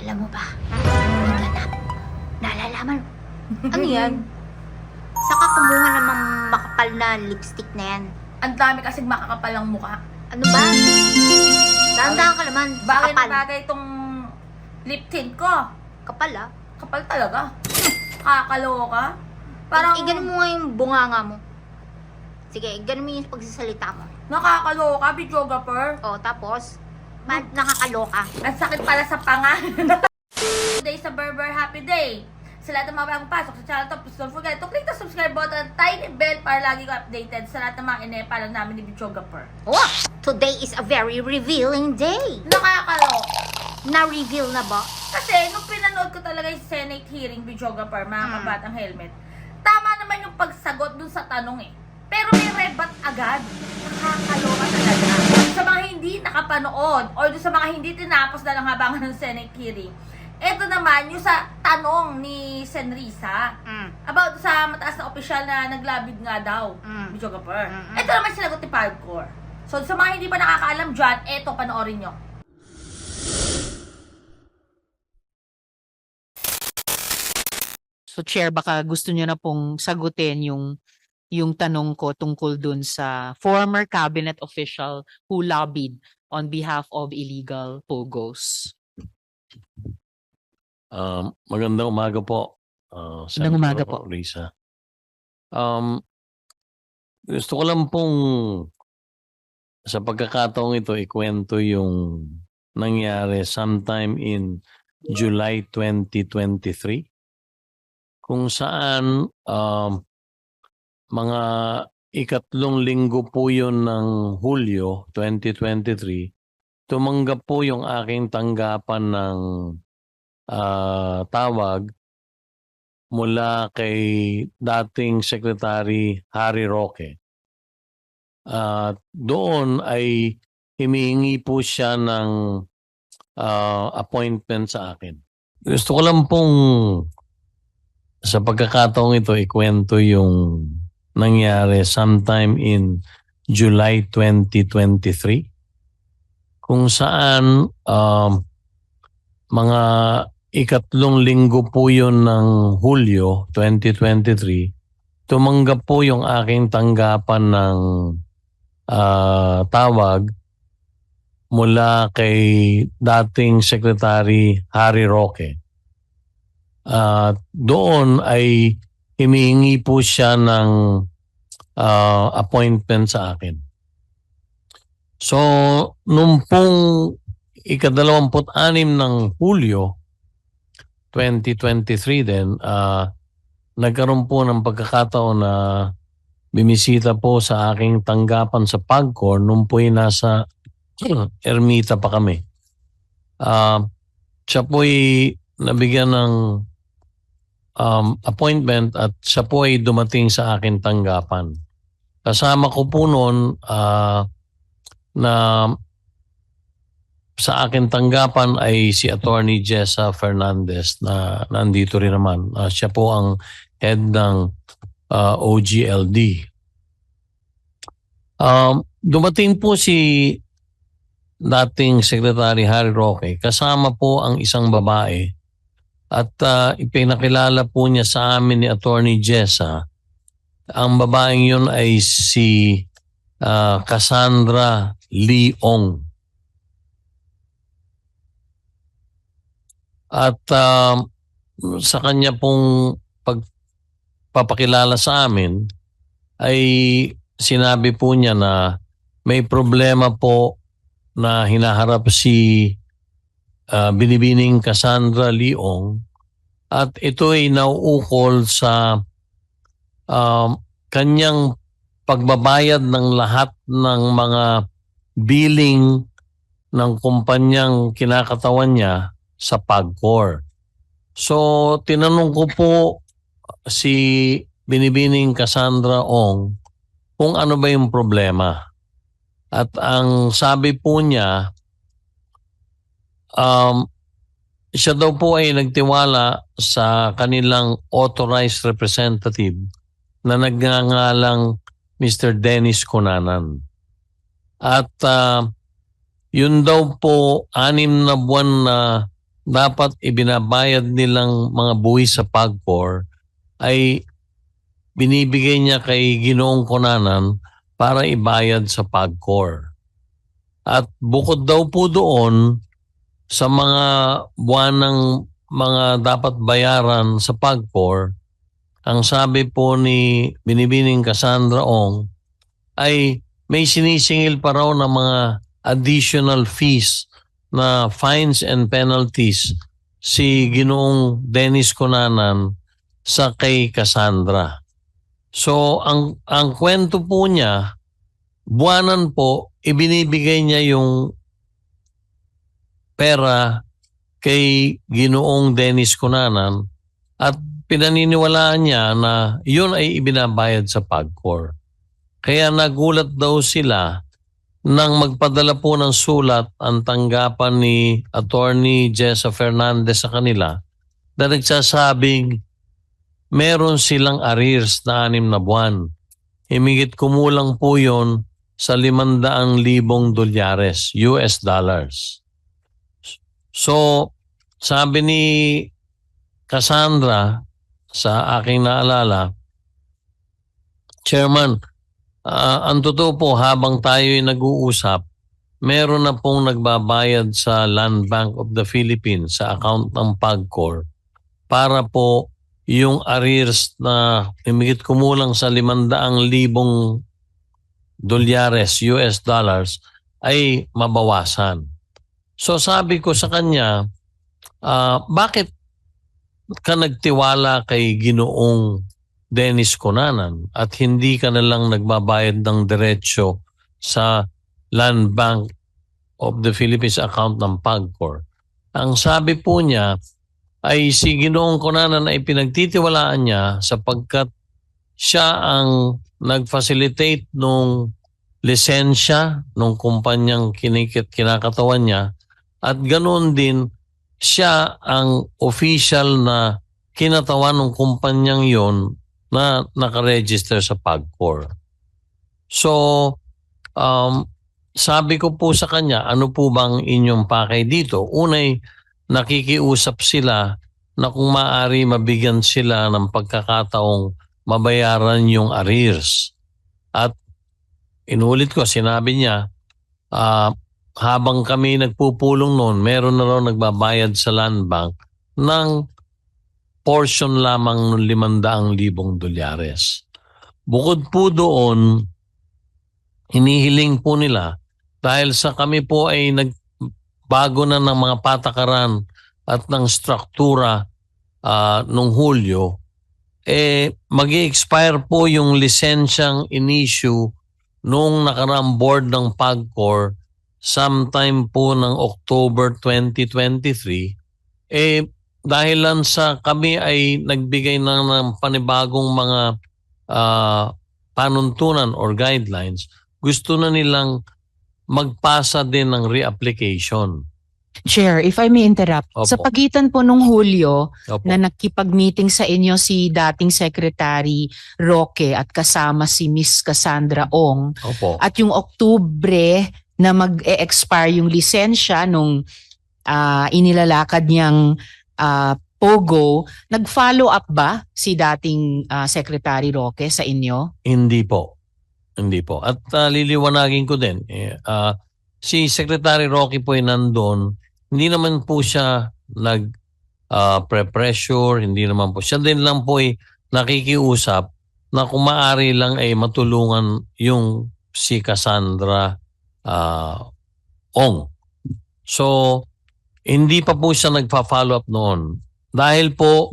Alam mo ba, may ganap. Naalalaman mo. Ano yan? Saka kumuha namang makapal na lipstick na yan. Ang dami kasing makakapal ang mukha. Ano ba? Dahan-dahan ka naman. Sa Bagay na kapal. bagay itong lip tint ko. Kapal ah. Kapal talaga. Kakaloka. Parang Iganon mo nga yung bunganga mo. Sige, iganon mo yung pagsasalita mo. nakakaloka, videographer. O, tapos, nakakaloka. Ang sakit pala sa panga. Today sa Berber Happy Day. Sa lahat ng mga bagong pasok sa channel to, please don't forget to click the subscribe button at tiny bell para lagi ko updated sa lahat ng mga inepa lang namin ni videographer. Oh, today is a very revealing day. Nakakaloka. Na-reveal na ba? Kasi nung pinanood ko talaga yung Senate hearing, videographer, mga kabatang helmet, tama naman yung pagsagot dun sa tanong eh. Pero may rebat agad. Nakakaloka talaga. Sa mga hindi nakapanood or dun sa mga hindi tinapos na lang habangan ng Senate hearing, ito naman yung sa tanong ni Senrisa about sa mataas na opisyal na naglabid nga daw, videographer. Ito naman sinagot ni Pagcor. So sa mga hindi pa nakakaalam dyan, ito panoorin nyo. So Chair, baka gusto niyo na pong sagutin yung tanong ko tungkol dun sa former cabinet official who lobbied on behalf of illegal POGOs. Magandang umaga po. Magandang umaga po. Risa. Gusto ko lang pong sa pagkakataong ito ikwento yung nangyari sometime in July 2023 kung saan mga ikatlong linggo po yun ng Hulyo 2023, tumanggap po yung aking tanggapan ng tawag mula kay dating Secretary Harry Roque. Doon ay humihingi po siya ng appointment sa akin. Gusto ko lang pong sa pagkakataong ito ikwento yung nangyari sometime in July 2023 kung saan mga ikatlong linggo po yun ng Hulyo 2023, tumanggap po yung aking tanggapan ng tawag mula kay dating Secretary Harry Roque. Doon ay humihingi po siya ng appointment sa akin. So, nung pong ika-26 ng Hulyo 2023 din, nagkaroon po ng pagkakataon na bimisita po sa aking tanggapan sa Pagcor nung po'y nasa Ermita pa kami. Siya po'y nabigyan ng appointment at siya po'y dumating sa aking tanggapan. Kasama ko po noon na sa akin tanggapan ay si Attorney Jessa Fernandez na nandito rin naman. Siya po ang head ng OGLD. Dumating po si dating Secretary Harry Roque kasama po ang isang babae at ipinakilala po niya sa amin ni Attorney Jessa. Ang babaeng yun ay si Cassandra Leong. At sa kanya pong pagpapakilala sa amin ay sinabi po niya na may problema po na hinaharap si Binibining Cassandra Leong at ito ay nauukol sa kanyang pagbabayad ng lahat ng mga billing ng kumpanyang kinakatawan niya sa Pagcor. So, tinanong ko po si Binibining Cassandra Ong kung ano ba yung problema. At ang sabi po niya, siya daw po ay nagtiwala sa kanilang authorized representative na nagngangalang Mr. Dennis Cunanan. At yun daw po 6 na buwan na dapat ibinabayad nilang mga buwis sa PAGCOR ay binibigay niya kay Ginoong Kunanan para ibayad sa PAGCOR. At bukod daw po doon sa mga buwan ng mga dapat bayaran sa PAGCOR, ang sabi po ni Binibining Cassandra Ong ay may sinisingil pa raw ng mga additional fees na fines and penalties si Ginoong Dennis Cunanan sa kay Cassandra. So ang kwento po niya, buwanan po ibinibigay niya yung pera kay Ginoong Dennis Cunanan at pinaniniwalaan niya na yun ay ibinabayad sa PAGCOR. Kaya nagulat daw sila nang magpadala po ng sulat ang tanggapan ni Attorney Jessa Fernandez sa kanila na nagsasabing meron silang arrears na 6 na buwan. Himigit kumulang po yun sa 500,000 dolyares, US dollars. So, sabi ni Cassandra, sa aking naalala, Chairman, ang totoo po, habang tayo'y nag-uusap, meron na pong nagbabayad sa Land Bank of the Philippines sa account ng PAGCOR para po yung arrears na himigit kumulang sa 500,000 dolyares, US dollars, ay mabawasan. So sabi ko sa kanya, bakit ka nagtiwala kay Ginoong Dennis Cunanan at hindi ka na lang nagbabayad ng diretsyo sa Land Bank of the Philippines account ng PAGCOR? Ang sabi po niya ay si Ginoong Cunanan ay pinagtitiwalaan niya sapagkat siya ang nag-facilitate nung lisensya nung kumpanyang kinakatawan niya at ganoon din siya ang official na kinatawan ng kumpanyang yon na nakaregister sa PAGCOR. So, sabi ko po sa kanya, ano po bang inyong pakay dito? Unay, nakikiusap sila na kung maaari mabigyan sila ng pagkakataong mabayaran yung arrears. At inulit ko, sinabi niya, habang kami nagpupulong noon, meron na raw nagbabayad sa Land Bank ng portion lamang ng 500,000 dolyares. Bukod po doon, hinihiling po nila dahil sa kami po ay nagbago na ng mga patakaran at ng struktura nung Hulyo, mag-i-expire po yung lisensyang in-issue nung nakaraang board ng PAGCOR sometime po ng October 2023, dahilan sa kami ay nagbigay ng panibagong mga panuntunan or guidelines, gusto na nilang magpasa din ng reapplication. Chair, if I may interrupt, Opo. sa pagitan po nung Hulyo Opo. na nakipag-meeting sa inyo si dating Secretary Roque at kasama si Miss Cassandra Ong Opo. at yung Oktubre na mag-e-expire yung lisensya nung inilalakad niyang Pogo, nag-follow up ba si dating Secretary Roque sa inyo? Hindi po. Hindi po. At liliwanagin ko din, si Secretary Roque po ay nandun, hindi naman po siya pre-pressure, hindi naman po. Siya din lang po ay nakikiusap na kung maaari lang ay matulungan yung si Cassandra Ong. So, hindi pa po siya nagpa-follow up noon. Dahil po,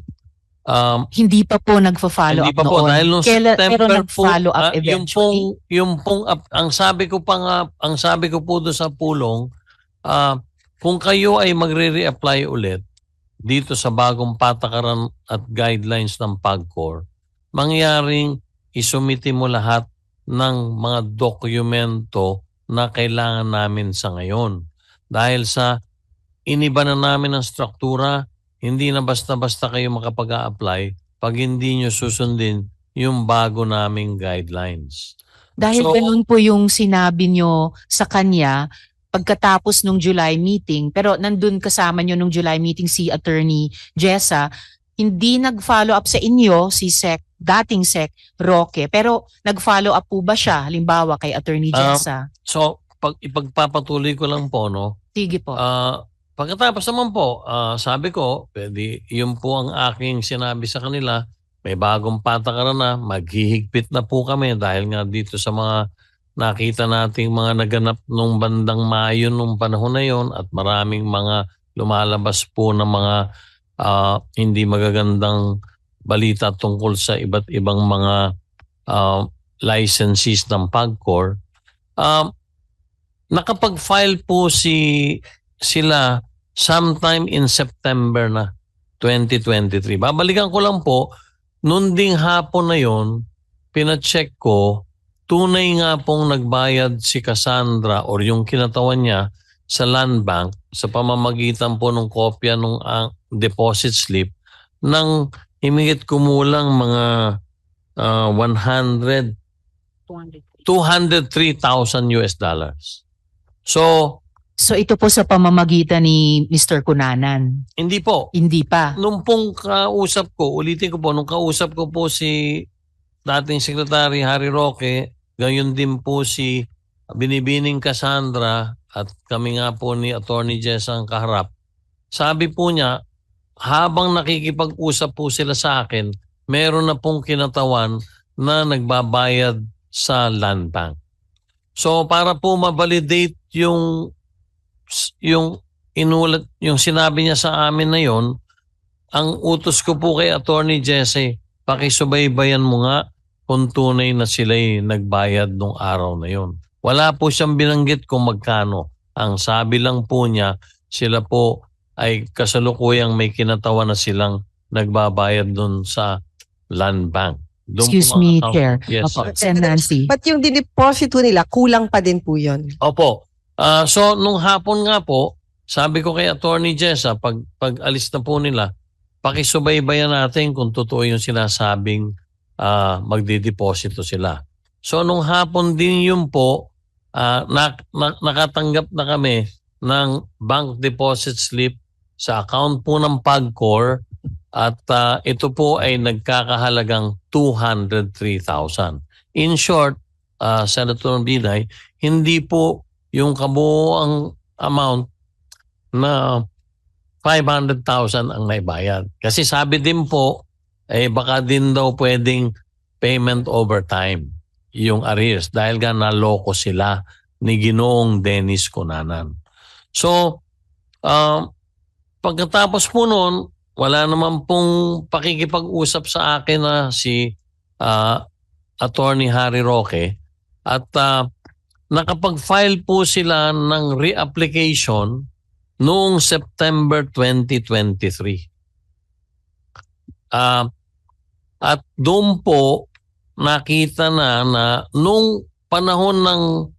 Hindi pa po nagfa-follow hindi up pa po, noon. dahil nung Pero September po, nag-follow up eventually. yung pong, ang sabi ko po doon sa pulong, kung kayo ay magre-reapply ulit dito sa bagong patakaran at guidelines ng PAGCOR, mangyaring isumiti mo lahat ng mga dokumento na kailangan namin sa ngayon. Dahil sa iniba na namin ang struktura, hindi na basta-basta kayo makapag-a-apply pag hindi nyo susundin yung bago naming guidelines. Dahil So- ganun po yung sinabi nyo sa kanya, pagkatapos nung July meeting, pero nandun kasama nyo nung July meeting si Attorney Jessa, hindi nag-follow up sa inyo si dating Sec Roque, pero nag-follow up po ba siya, halimbawa kay Attorney Jessa? So, ipagpapatuloy ko lang po, no? Sige po. Pagkatapos naman po, sabi ko, pwede, yun po ang aking sinabi sa kanila, may bagong patakaran na, maghihigpit na po kami dahil nga dito sa mga nakita nating mga naganap nung bandang Mayo nung panahon na yon at maraming mga lumalabas po ng mga hindi magagandang balita tungkol sa iba't ibang mga licensees ng PAGCOR. Nakapag-file po sila sometime in September na 2023. Babalikan ko lang po, noon ding hapon na yon, pina-check ko, tunay nga pong nagbayad si Cassandra or yung kinatawan niya sa Land Bank sa pamamagitan po ng kopya ng deposit slip ng himigit kumulang mga 203,000 US dollars. So ito po sa pamamagitan ni Mr. Cunanan? Hindi po. Hindi pa? Nung pong kausap ko, ulitin ko po, nung kausap ko po si dating Secretary Harry Roque, gayon din po si Binibining Cassandra at kami nga po ni Attorney Jessa ang kaharap. Sabi po niya, habang nakikipag-usap po sila sa akin, meron na pong kinatawan na nagbabayad sa Land Bank. So para po ma-validate yung inulat, yung sinabi niya sa amin na yon, ang utos ko po kay Attorney Jesse, pakisubaybayan mo nga kung tunay na sila'y nagbayad nung araw na yon. Wala po siyang binanggit kung magkano. Ang sabi lang po niya, sila po ay kasalukuyang may kinatawan na silang nagbabayad dun sa Land Bank. Excuse me, Chair. Yes. Opo, Sen. Nancy. But yung dineposito nila, kulang pa din po yun. Opo. So, nung hapon nga po, sabi ko kay Attorney Jessa, pag alis na po nila, pakisubaybayan natin kung totoo yung sinasabing magdideposito sila. So, nung hapon din yun po, nakatanggap na kami ng bank deposit slip sa account po ng PAGCOR at ito po ay nagkakahalagang 203,000. In short, Senator Binay, hindi po yung kabuoang amount na 500,000 ang naibayad. Kasi sabi din po, baka din daw pwedeng payment over time yung arrears dahil nga naloko sila ni Ginoong Dennis Cunanan. So, pagkatapos po noon, wala naman pong pakikipag-usap sa akin na si Attorney Harry Roque at nakapag-file po sila ng reapplication noong September 2023. At doon po nakita na nung panahon ng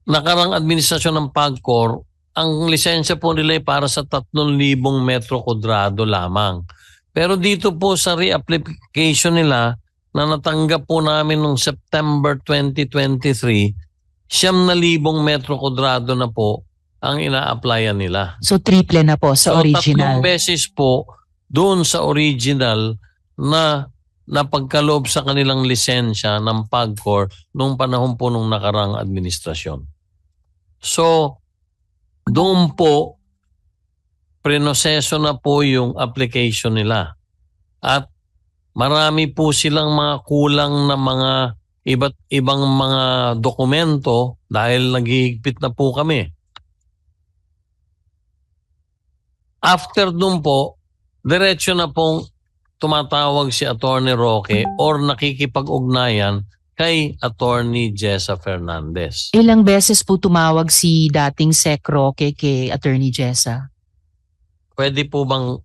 nakarang administrasyon ng PAGCOR, ang lisensya po nila ay para sa 3,000 metro kwadrado lamang. Pero dito po sa reapplication nila na natanggap po namin noong September 2023, 9,000 metro kwadrado na po ang ina-applyan nila. So triple na po sa original. So 3 beses po doon sa original na napagkaloob sa kanilang lisensya ng PAGCOR nung panahon po nung nakarang administrasyon. So, doon po, prinoseso na po yung application nila. At marami po silang mga kulang na mga iba't ibang mga dokumento dahil naghihigpit na po kami. After doon po, diretso na pong tumatawag si Attorney Roque or nakikipag-ugnayan kay Attorney Jessa Fernandez. Ilang beses po tumawag si dating Sec Roque kay Attorney Jessa? Pwede po bang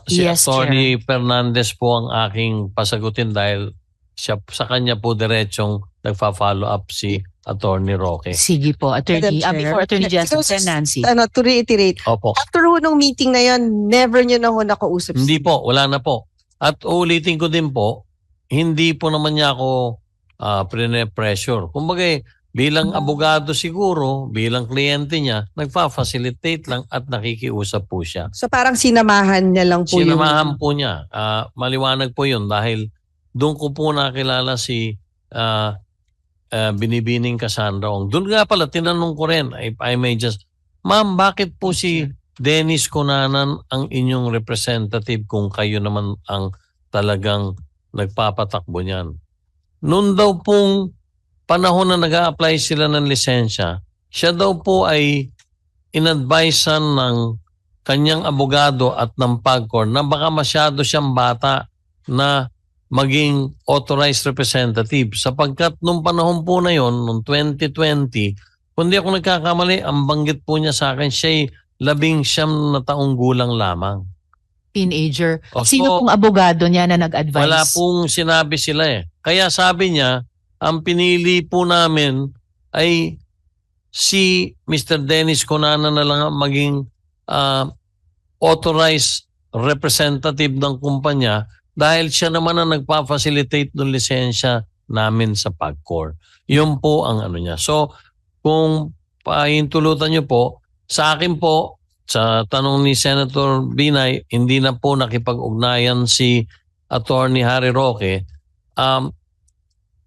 si Yes, Attorney Fernandez po ang aking pasagutin dahil sa kanya po diretsong nagfa-follow up si Attorney Roque. Sige po, Attorney. Madam Chair. Before Attorney Jessa, So, Sen. Nancy. To reiterate, Opo. after ho nung meeting na yun, never nyo na ho nakausap. Hindi po, wala na po. At ulitin ko din po, hindi po naman niya ako pressure. Kumbaga, bilang abogado siguro, bilang kliyente niya, nagpa-facilitate lang at nakikiusap po siya. So parang sinamahan niya lang po Sinamahan po niya. Maliwanag po yun dahil doon ko po nakilala si Binibining Cassandra Ong. Doon nga pala, tinanong ko rin, if I may just, ma'am, bakit po si Dennis Cunanan ang inyong representative kung kayo naman ang talagang nagpapatakbo niyan? Noon daw pong panahon na nag-a-apply sila ng lisensya, siya daw po ay inadvisean ng kanyang abogado at ng PAGCOR na baka masyado siyang bata na maging authorized representative. Sapagkat nung panahon po na yon, noong 2020, kung di ako nagkakamali, ang banggit po niya sa akin, siya'y 19 na taong gulang lamang. Teenager. O, Sino so, pong abogado niya na nag-advise? wala pong sinabi sila eh. Kaya sabi niya, ang pinili po namin ay si Mr. Dennis Cunanan na lang ang maging authorized representative ng kumpanya dahil siya naman ang nagpa-facilitate ng lisensya namin sa PAGCOR. Yun po ang ano niya. So, kung pahintulutan niyo po, sa akin po, sa tanong ni Senator Binay, hindi na po nakipag-ugnayan si Attorney Harry Roque.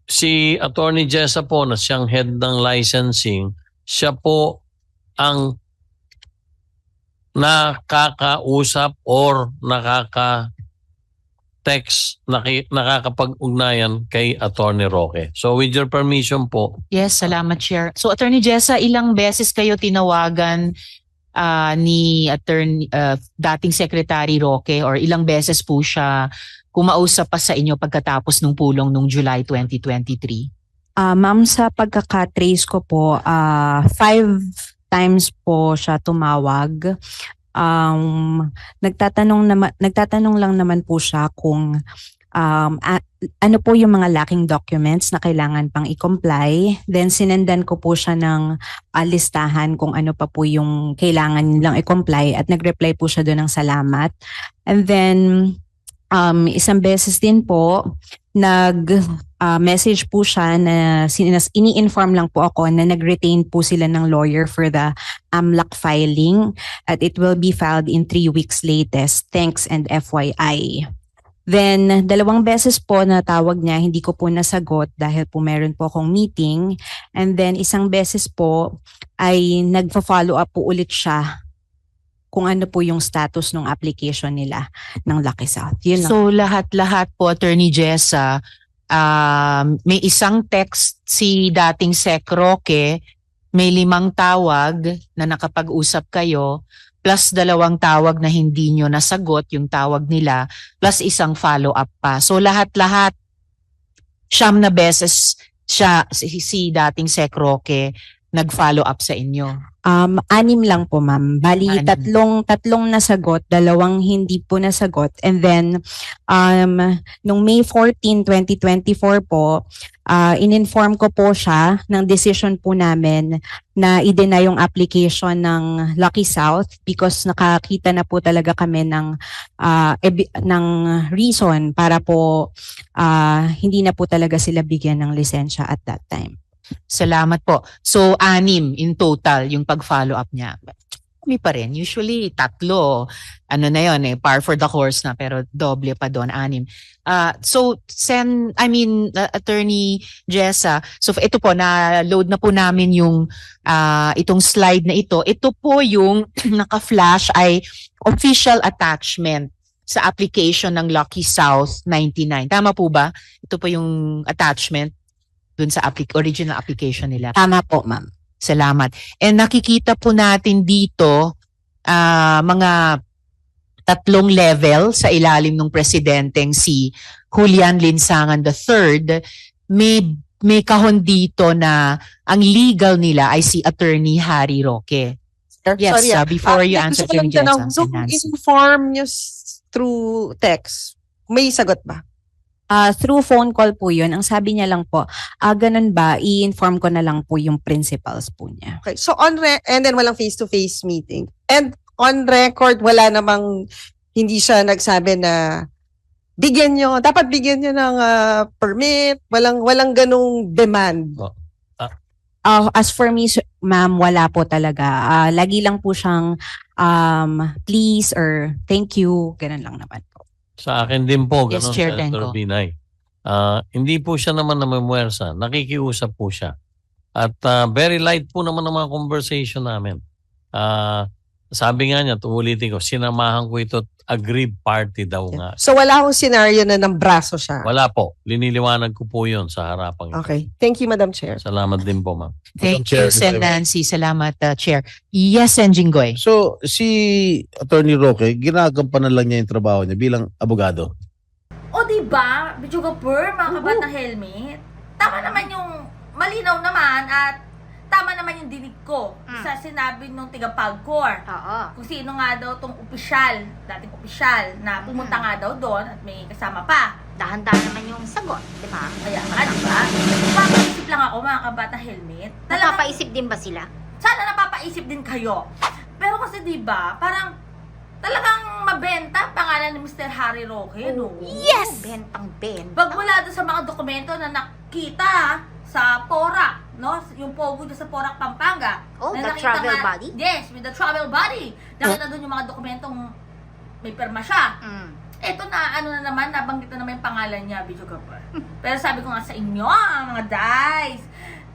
Si Attorney Jessa po na siyang head ng licensing, siya po ang nakakausap or nakaka-text, nakakapag-ugnayan kay Attorney Roque. So with your permission po. Yes, salamat, Chair. So, Attorney Jessa, ilang beses kayo tinawagan ni dating Secretary Roque or ilang beses po siya kumausap pa sa inyo pagkatapos ng pulong nung July 2023? Ma'am, sa pagkakatrace ko po, 5 times po siya tumawag. Nagtatanong lang naman po siya kung ano po yung mga lacking documents na kailangan pang i-comply. Then sinendan ko po siya ng listahan kung ano pa po yung kailangan nilang i-comply at nag-reply po siya doon ng salamat. And then isang beses din po message po siya na ini-inform lang po ako na nag-retain po sila ng lawyer for the AMLAC filing at it will be filed in 3 weeks latest. Thanks and FYI. Then, 2 beses po na tawag niya, hindi ko po nasagot dahil po meron po akong meeting. And then, isang beses po ay nagpa-follow up po ulit siya kung ano po yung status ng application nila ng Lucky South. Yun lang. So, lahat-lahat po, Attorney Jessa, may isang text si dating Sec Roque, may 5 tawag na nakapag-usap kayo, plus 2 tawag na hindi nyo nasagot yung tawag nila, plus isang follow-up pa. So lahat-lahat, 9 na beses siya, si dating Sec Roque, nag-follow up sa inyo. 6 lang po, ma'am. Bali, 6. tatlong nasagot, 2 hindi po nasagot. And then, nung May 14, 2024 po, in-inform ko po siya ng decision po namin na i-deny yung application ng Lucky South because nakakita na po talaga kami ng reason para po hindi na po talaga sila bigyan ng lisensya at that time. Salamat po. So, 6 in total yung pag-follow up niya. Kami pa rin. Usually, 3. Ano na yun par for the course na. Pero doble pa doon, 6. So, Attorney Jessa, so ito po, na-load na po namin yung itong slide na ito. Ito po yung naka-flash ay official attachment sa application ng Lucky South 99. Tama po ba? Ito po yung attachment dun sa original application nila. Tama po, ma'am. Salamat. And nakikita po natin dito mga 3 level sa ilalim ng presidenteng si Julian Linsangan III. May kahon dito na ang legal nila ay si Attorney Harry Roque. Yes, Sorry, before you answer gusto ko lang Attorney tanong, Jessa, so Nancy. inform nyo through text, may sagot ba? Through phone call po yun. Ang sabi niya lang po, ganun ba, i-inform ko na lang po yung principals po niya. Okay. So and then walang face-to-face meeting. And on record, wala namang hindi siya nagsabi na dapat bigyan nyo ng permit, walang ganung demand. As for me, ma'am, wala po talaga. Lagi lang po siyang please or thank you, ganun lang naman po. Sa akin din po, Yes, ganun, Chair Senator Tenko. Binay. Hindi po siya naman namimwersa. Nakikiusap po siya. At very light po naman ang mga conversation namin. Sabi nga niya, uulitin ko, sinamahan ko ito at aggrieved party daw nga. So wala akong scenario na ng braso siya. Wala po. Liniliwanag ko po yun sa harapang ito. Okay. Thank you, Madam Chair. Salamat din po, ma'am. Thank Chair, you, Sen if I may. Nancy. Salamat, Chair. Yes, Sen Jinggoy. So, si Attorney Roque, ginagampanan lang niya yung trabaho niya bilang abogado. O diba, Bichugapur, mga kabatang helmet, tama naman yung, malinaw naman at tama naman yung dinig ko sa sinabi nung tiga-Pagcor. Oo. Kung sino nga daw tong opisyal, dating opisyal na pumunta nga daw doon at may kasama pa. Dahan-dahan naman yung sagot, di ba? Kaya nga, diba? Napapaisip lang ako, mga kabatang helmet. Napapaisip din ba sila? Sana napapaisip din kayo. Pero kasi diba, parang talagang mabenta ang pangalan ni Mr. Harry Roque, no? Yes! Bentang benta. Pag wala doon sa mga dokumento na nakita sa PORAC, no? Yung pogo doon sa PORAC, Pampanga. Oh, na the nakita travel body? Yes, with the travel body. Nakita doon yung mga dokumentong may perma siya. Eto na, ano na naman, nabanggit na naman yung pangalan niya, Video Kapar. Pero sabi ko nga sa inyo, mga guys,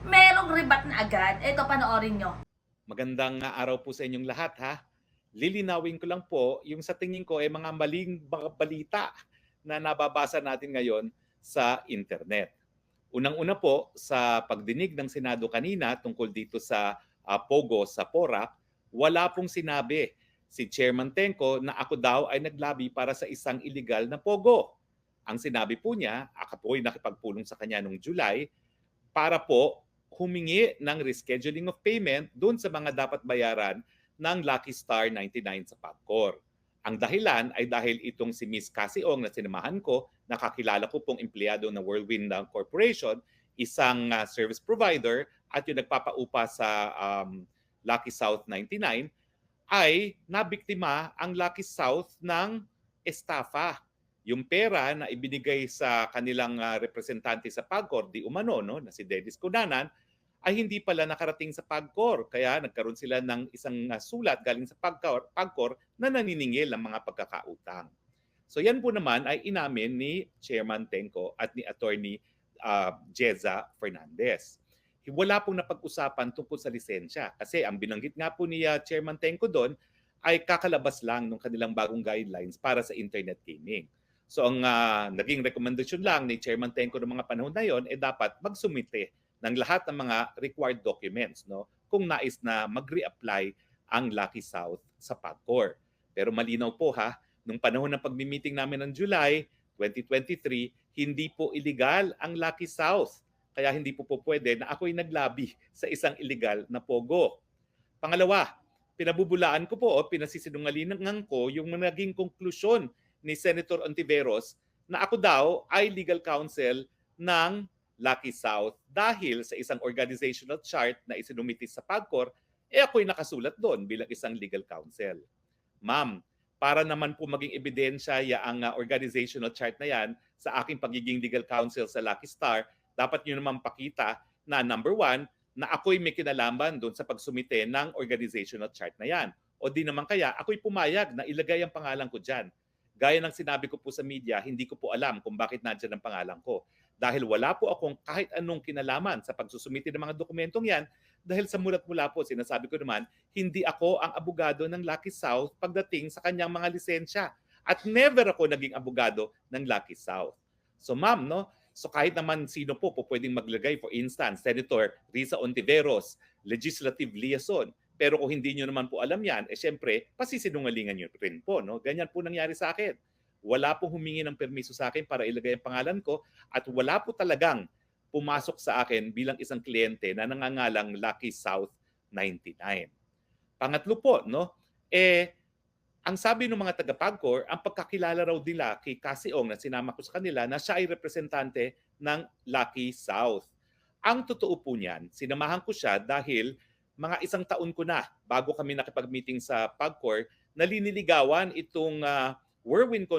merong ribat na agad. Eto, panoorin nyo. Magandang araw po sa inyong lahat, ha. Lilinawin ko lang po yung sa tingin ko ay mga maling mga balita na nababasa natin ngayon sa internet. Unang-una po sa pagdinig ng Senado kanina tungkol dito sa Pogo sa PORAC, wala pong sinabi si Chairman Tenco na ako daw ay naglabi para sa isang illegal na Pogo. Ang sinabi po niya, ako po ay nakipagpulong sa kanya noong July para po humingi ng rescheduling of payment doon sa mga dapat bayaran ng Lucky Star 99 sa Pagcor. Ang dahilan ay dahil itong si Miss Cassie Ong na sinamahan ko, nakakilala ko pong empleyado ng Whirlwind Corporation, isang service provider at yung nagpapaupa sa Lucky South 99, ay nabiktima ang Lucky South ng estafa. Yung pera na ibinigay sa kanilang representante sa Pagcor, di umano, no, na si Dennis Cunanan, ay hindi pala nakarating sa Pagcor. Kaya nagkaroon sila ng isang sulat galing sa Pagcor na naniningil ng mga pagkakautang. So yan po naman ay inamin ni Chairman Tenco at ni Attorney Jeza Fernandez. Wala pong napag-usapan tungkol sa lisensya kasi ang binanggit nga po ni Chairman Tenco doon ay kakalabas lang ng kanilang bagong guidelines para sa internet gaming. So ang naging rekomendasyon lang ni Chairman Tenco ng mga panahon na yon ay dapat magsumite ng lahat ng mga required documents, no, kung nais na mag-reapply ang Lucky South sa Pagcor. Pero malinaw po ha, nung panahon ng pagmi-meeting namin ng July 2023, hindi po illegal ang Lucky South. Kaya hindi po pwede na ako'y naglabi sa isang illegal na Pogo. Pangalawa, pinabubulaan ko po o pinasisinungalingan ko yung naging konklusyon ni Senator Ontiveros na ako daw ay legal counsel ng Lucky South dahil sa isang organizational chart na isinumiti sa Pagcor, ako'y nakasulat doon bilang isang legal counsel. Ma'am, para naman po maging ebidensya ang organizational chart na yan sa aking pagiging legal counsel sa Lucky Star, dapat nyo naman pakita na number one, na ako'y may kinalaman doon sa pagsumite ng organizational chart na yan. O di naman kaya, ako'y pumayag na ilagay ang pangalan ko dyan. Gaya ng sinabi ko po sa media, hindi ko po alam kung bakit nandyan ang pangalan ko. Dahil wala po akong kahit anong kinalaman sa pagsusumite ng mga dokumentong yan, dahil sa mulat-mula po, sinasabi ko naman, hindi ako ang abogado ng Lucky South pagdating sa kanyang mga lisensya. At never ako naging abogado ng Lucky South. So ma'am, no? So kahit naman sino po pwedeng maglagay, for instance, Senator Risa Ontiveros, legislative liaison. Pero kung hindi nyo naman po alam yan, syempre, pasisinungalingan nyo rin po. No? Ganyan po nangyari sa akin. Wala pong humingi ng permiso sa akin para ilagay ang pangalan ko at wala po talagang pumasok sa akin bilang isang kliyente na nangangalang Lucky South 99. Pangatlo po, no? Ang sabi ng mga taga-Pagcor, ang pagkakilala raw nila kay Cassie Ong na sinama ko sa kanila na siya ay representante ng Lucky South. Ang totoo po niyan, sinamahan ko siya dahil mga isang taon ko na bago kami nakipag-meeting sa Pagcor, naliniligawan itong Whirlwind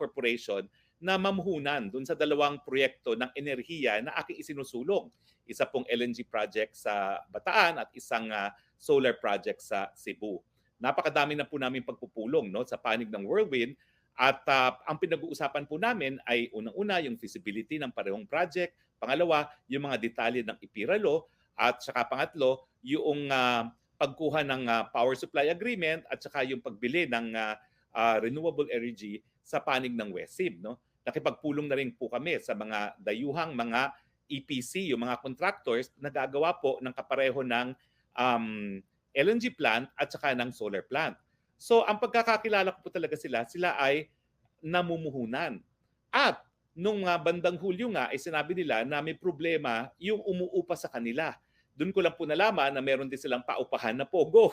Corporation na mamuhunan dun sa dalawang proyekto ng enerhiya na aking isinusulong. Isa pong LNG project sa Bataan at isang solar project sa Cebu. Napakadami na po namin pagpupulong, no, sa panig ng Whirlwind. At ang pinag-uusapan po namin ay unang-una yung feasibility ng parehong project. Pangalawa, yung mga detalye ng IPIRA law. At saka pangatlo, yung pagkuha ng power supply agreement at saka yung pagbili ng renewable energy sa panig ng WESIB. No? Nakipagpulong na rin po kami sa mga dayuhang mga EPC, yung mga contractors na gagawa po ng kapareho ng LNG plant at saka ng solar plant. So ang pagkakakilala ko po talaga sila ay namumuhunan. At nung bandang Hulyo nga, ay sinabi nila na may problema yung umuupa sa kanila. Doon ko lang po nalaman na meron din silang paupahan na pogo.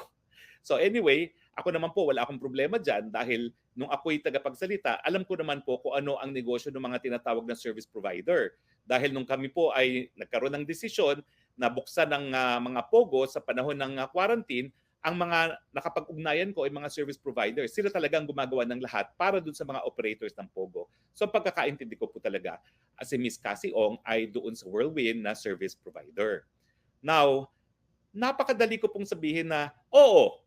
So anyway, ako naman po wala akong problema dyan dahil nung ako'y tagapagsalita, alam ko naman po kung ano ang negosyo ng mga tinatawag na service provider. Dahil nung kami po ay nagkaroon ng desisyon na buksan ng mga pogo sa panahon ng quarantine, ang mga nakapag-ugnayan ko ay mga service providers. Sila talagang gumagawa ng lahat para dun sa mga operators ng pogo. So ang pagkakaintindi ko po talaga, si Miss Cassie Ong ay doon sa Whirlwind na service provider. Now, napakadali ko pong sabihin na, oo,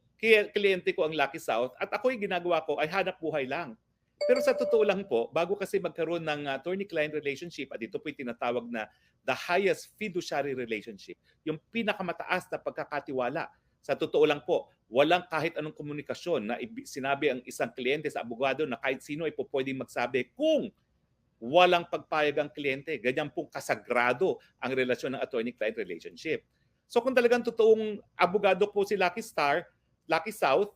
kliyente ko ang Lucky South at ako'y ginagawa ko ay hanap buhay lang. Pero sa totoo lang po, bago kasi magkaroon ng attorney-client relationship, at ito po'y tinatawag na the highest fiduciary relationship, yung pinakamataas na pagkakatiwala. Sa totoo lang po, walang kahit anong komunikasyon na sinabi ang isang kliyente sa abogado na kahit sino ay po pwedeng magsabi kung walang pagpayag ang kliyente. Ganyan pong kasagrado ang relasyon ng attorney-client relationship. So kung talagang totoong abogado po si Lucky South,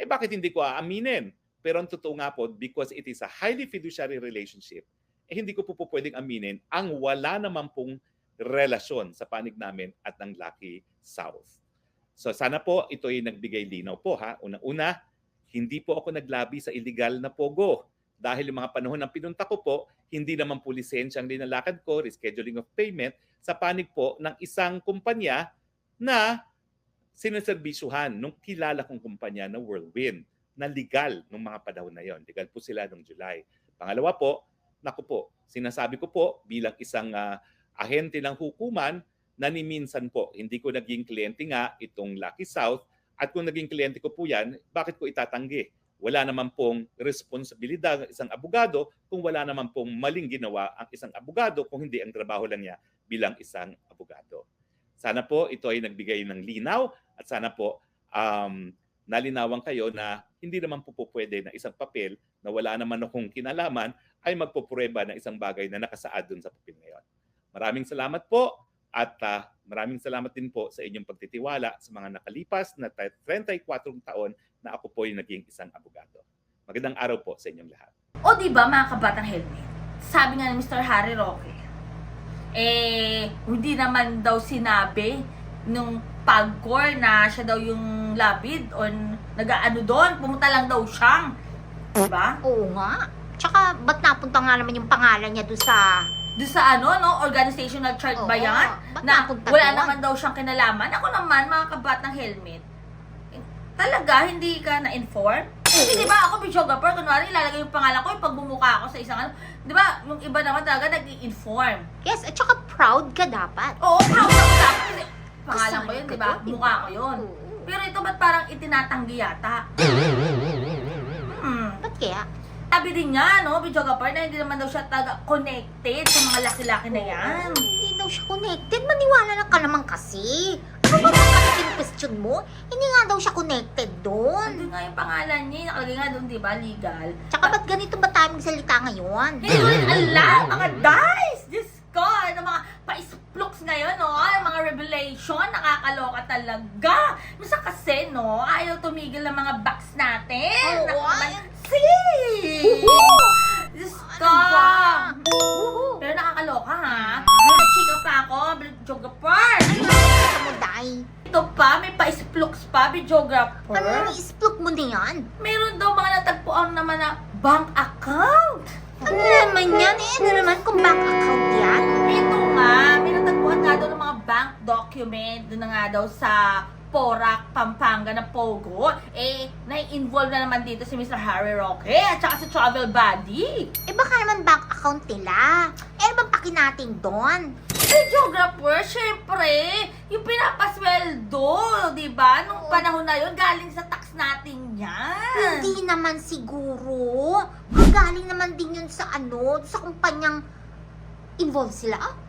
bakit hindi ko aaminin? Pero ang totoo nga po, because it is a highly fiduciary relationship, hindi ko po pwedeng aminin ang wala naman pong relasyon sa panig namin at ng Lucky South. So sana po ito'y nagbigay linaw po ha. Unang-una, hindi po ako naglabi sa illegal na pogo. Dahil yung mga panahon ng pinunta ko po, hindi naman po lisensya ang linalakad ko, rescheduling of payment, sa panig po ng isang kumpanya na sineserbisyuhan nung kilala kong kumpanya na Whirlwind, na legal nung mga panahon na yon. Legal po sila nung July. Pangalawa po, naku po, sinasabi ko po bilang isang ahente ng hukuman na ni minsan po, hindi ko naging kliyente nga itong Lucky South, at kung naging kliyente ko po yan, bakit ko itatanggi? Wala naman pong responsibilidad ng isang abogado kung wala naman pong maling ginawa ang isang abogado kung hindi ang trabaho lang niya bilang isang abogado. Sana po ito ay nagbigay ng linaw at sana po nalinawan kayo na hindi naman po pwede na isang papel na wala naman akong kinalaman ay magpuprueba ng isang bagay na nakasaad dun sa papel na yun. Maraming salamat po at maraming salamat din po sa inyong pagtitiwala sa mga nakalipas na 34 taon na ako po yung naging isang abogado. Magandang araw po sa inyong lahat. O diba mga kabatang helmet? Sabi nga ni Mr. Harry Roque, hindi naman daw sinabi nung PAGCOR na siya daw yung labid o nag-ano doon, pumunta lang daw siyang. Diba? Oo nga. Tsaka, ba't napunta nga naman yung pangalan niya doon sa... Doon sa organizational chart ba yan? Ba't Na napunta wala doon? naman daw siyang kinalaman. Ako naman, mga kabatang helmet, talaga, hindi ka na-inform? Kasi diba ako, videographer, kunwari, ilalagay yung pangalan ko, yung pagbumuka ako sa isang diba, yung iba naman talaga nag-i-inform. Yes, at tsaka proud ka dapat. Oo, proud ako dapat. Kasi pangalan ko Kasali yun, ka diba? doon, Mukha ko yun. Oo. Pero ito ba't parang itinatanggi yata? Ba't kaya? Sabi din niya, no, videographer, na hindi naman daw siya connected sa mga laki-laki na yan. Hindi daw siya connected. Maniwala lang ka naman kasi. Ano ba yung question mo? Hindi nga daw siya connected doon. Hindi nga yung pangalan niya, nakalagay nga doon, diba, legal. Tsaka ba't ganito ba tayo magsalita ngayon? Hindi ko rin alam, mga guys! Diyos ko, ano mga pa-isplooks ngayon, no? Ang mga revelation, nakakaloka talaga. Masa kasi, no, ayaw tumigil ng mga box natin. Oo, Diyos ko! Ano ba? Woohoo! Pero nakakaloka, ha? May na-chika pa ako, videographer! Ano mo, Day? Ito pa, may pa-isplooks pa, videographer. Ano yung isplok mo na yan? Meron daw mga natagpuan naman na bank account. Ano naman yan? Ano naman kung bank account yan? Ito nga, may natagpuan nga daw ng mga bank document doon na nga daw sa Porac, Pampanga na Pogo, nai-involve na naman dito si Mr. Harry Roque at saka si Travel Buddy. Baka naman bank account nila. Ano bang paki natin doon? Videographer, syempre, yung pinapasweldo, di ba? Nung panahon na yun, galing sa tax natin yan. Hindi naman siguro. Galing naman din yun sa sa kumpanyang involved sila.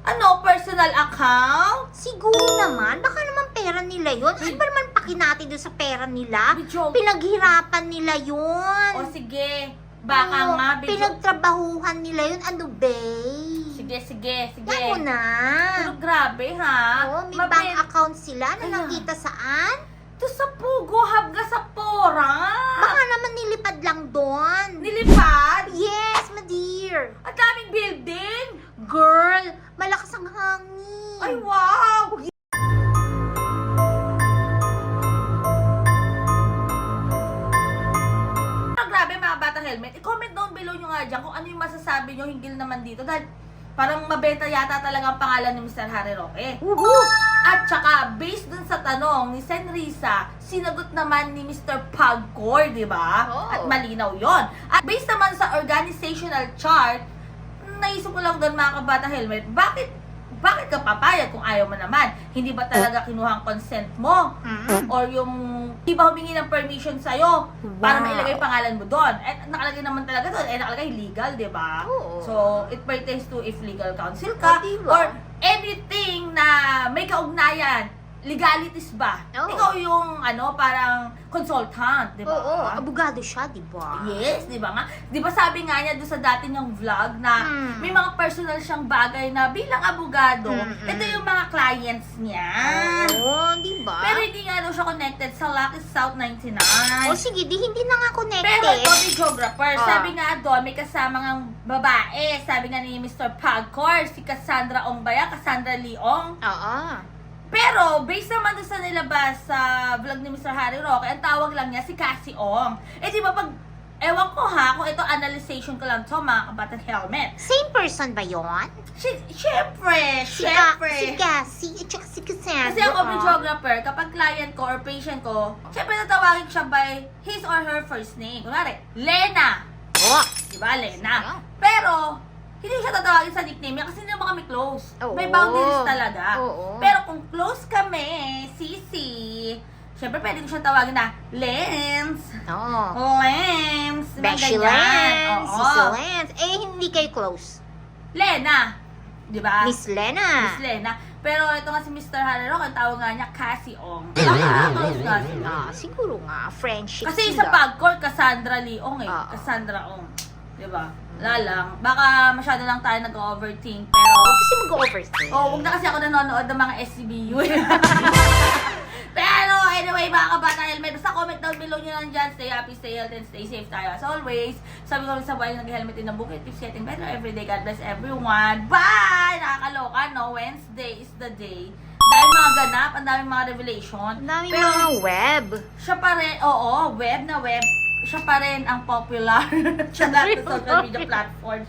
Ano, personal account? Siguro naman. Baka naman pera nila yun. Ano ba naman paki natin doon sa pera nila? Videographer. Pinaghirapan nila yun. O sige, baka Oo, nga, pinagtrabahuhan nila yun. Ano ba? Sige. Ako na. Pero grabe ha. Oo, may bank account sila na Kaya. nakita saan? Ito sa Pugo, Habga sa Porac. Baka naman nilipad lang doon. Nilipad? Yes, my dear. Ang daming building. Girl, malakas ang hangin. Ay, wow. Pero grabe mga bata helmet. I-comment down below nyo nga dyan kung ano yung masasabi nyo hinggil naman dito. Dahil parang mabenta yata talaga ang pangalan ni Mr. Harry Roque. At saka, based dun sa tanong ni Senrisa, sinagot naman ni Mr. Pagcor, di ba? Oh. At malinaw yon. At based naman sa organizational chart, naisip ko lang doon mga kabata helmet, bakit ka papayag kung ayaw mo naman? Hindi ba talaga kinuha ang consent mo? Or yung, di ba humingi ng permission sa'yo para Wow. mailagay pangalan mo doon? Eh, nakalagay naman talaga doon. Nakalagay legal, di ba? Oo. So, it pertains to if legal counsel ka Oh, diba? or anything na may kaugnayan. Legalities ba? Oo. Ikaw yung, parang consultant, di ba? Oo, abogado siya, di ba? Yes, di ba nga? Di ba sabi nga niya doon sa dati niyang vlog na may mga personal siyang bagay na bilang abogado, ito yung mga clients niya. Oo, di ba? Pero hindi nga daw siya connected sa Lucky South 99. O sige, di hindi na nga connected. Pero ito, videographer, Ah. sabi nga doon, may kasama ngang babae. Sabi nga ni Mr. Pagcor, si Cassandra Ongbaya, Cassandra Leong. Oo. Pero, based naman doon sa nilabas sa vlog ni Mr. Harry Roque, ang tawag lang niya si Cassie Ong. Eh, di ba pag, ewan ko ha, kung ito analyzation ko lang to, mga kabatang helmet. Same person ba yon? Siyempre, Si Cassie at saka si Cassandra. Kasi ako, videographer, kapag client ko or patient ko, siyempre natawagin siya by his or her first name. Kunwari, Lena. Oh. Di ba, Lena? Pero, hindi siya tatawagin sa nickname niya kasi hindi naman kami close. Oo. May boundaries talaga. Oo. Pero kung close kami, Sisi, syempre pwede ko siya tawagin na Lens. Oo. Lens. mga Beshi ganyan. Lens, Oo. Sisi Lens. Eh, hindi kayo close. Lena. Di ba? Miss Lena. Miss Lena. Pero ito nga si Mr. Harry Roque, ang tawag nga niya Cassie Ong. Close nga sila. Siguro nga, friendship Kasi sila. sa Pagcor, Cassandra Leong eh. Oo. Cassandra Ong. Diba? Wala lang. Baka masyado lang tayo nag-overthink. Pero, Kasi mag-overthink. huwag na kasi ako nanonood ng mga SCBU. Pero, anyway, mga kabata helmet, basta comment down below nyo lang dyan. Stay happy, stay healthy, and stay safe tayo as always. Sabi ko sa buhay nag-helmet in the book. Keeps getting better every day. God bless everyone. Bye! Nakakaloka, no? Wednesday is the day. Dahil mga ganap, ang daming mga revelation. Ang daming Pero, mga web. siya pa rin, web na web, siya pa rin ang popular sa lahat ng social media platforms.